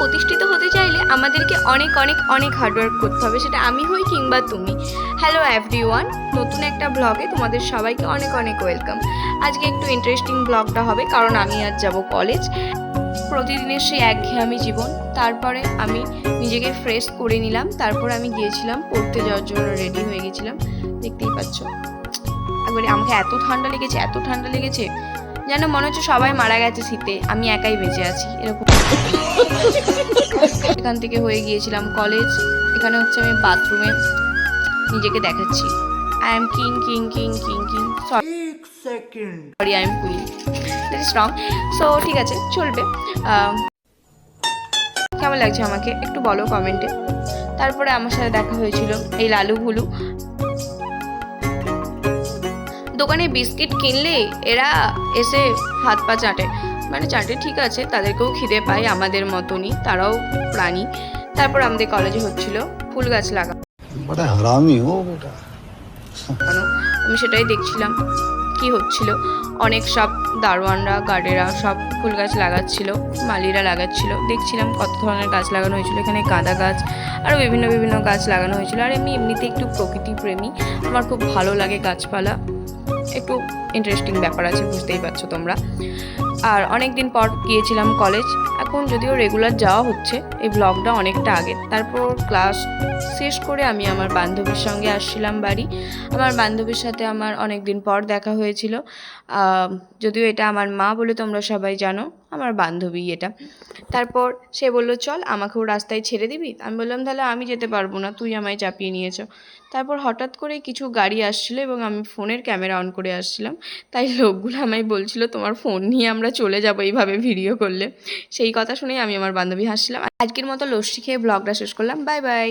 প্রতিষ্ঠিত হতে চাইলে আমাদেরকে অনেক অনেক অনেক হার্ডওয়ার্ক করতে হবে, সেটা আমি হই কিংবা তুমি। হ্যালো এভরিওয়ান, নতুন একটা ব্লগে তোমাদের সবাইকে অনেক অনেক ওয়েলকাম। আজকে একটু ইন্টারেস্টিং ব্লগটা হবে, কারণ আমি আজ যাব কলেজ। প্রতিদিনের সেই একঘেয়েমি জীবন। তারপরে আমি নিজেকে ফ্রেশ করে নিলাম, তারপর আমি গিয়েছিলাম পড়তে যাওয়ার জন্য, রেডি হয়ে গেছিলাম। দেখতেই পাচ্ছ একবারে আমাকে এত ঠান্ডা লেগেছে যেন মনে হচ্ছে সবাই মারা গেছে শীতে, আমি একাই বেঁচে আছি এরকম। এখান থেকে হয়ে গিয়েছিলাম কলেজ। এখানে হচ্ছে আমি বাথরুমে নিজেকে দেখাচ্ছি। I am king king king king king sorry, I am queen, that is wrong. So ঠিক আছে, চলবে। কেমন লাগছে আমাকে একটু বলো কমেন্টে। তারপরে আমার সাথে দেখা হয়েছিল এই লালু ভুলু। দোকানে বিস্কিট কিনলে এরা এসে হাত পা চাটে, মানে চাটে ঠিক আছে, তাদেরকেও খিদে পায় আমাদের মতনই, তারাও প্রাণী। তারপর আমাদের কলেজে হচ্ছিল ফুল গাছ লাগানো, আমি সেটাই দেখছিলাম কি হচ্ছিল। অনেক সব দারোয়ানরা, গার্ডেরা সব ফুল গাছ লাগাচ্ছিল, মালিরা লাগাচ্ছিল, দেখছিলাম কত ধরনের গাছ লাগানো হয়েছিল। এখানে গাঁদা গাছ আরও বিভিন্ন বিভিন্ন গাছ লাগানো হয়েছিল। আর আমি এমনিতে একটু প্রকৃতি প্রেমী, আমার খুব ভালো লাগে গাছপালা, একটু ইন্টারেস্টিং ব্যাপার আছে, বুঝতেই পারছো তোমরা। আর অনেক দিন পর গিয়েছিলাম কলেজ, এখন যদিও রেগুলার যাওয়া হচ্ছে, এই ব্লগটা অনেকটা আগে। তারপর ক্লাস শেষ করে আমি আমার বান্ধবীর সঙ্গে আসছিলাম বাড়ি। আমার বান্ধবীর সাথে আমার অনেক দিন পর দেখা হয়েছিল, যদিও এটা আমার মা বলে তোমরা সবাই জানো, আমার বান্ধবী এটা। তারপর সে বললো চল আমাকেও রাস্তায় ছেড়ে দিবি। আমি বললাম তাহলে আমি যেতে পারবো না, তুই আমায় চাপিয়ে নিয়েছো। তারপর হঠাৎ করে কিছু গাড়ি আসছিলো এবং আমি ফোনের ক্যামেরা অন করে আসছিলাম, তাই লোকগুলো আমায় বলছিল তোমার ফোন নিয়ে আমরা চলে যাবো এইভাবে ভিডিও করলে। সেই কথা শুনেই আমি আমার বান্ধবী হাসছিলাম। আজকের মতো লস্যি খেয়ে ব্লগটা শেষ করলাম, বাই বাই।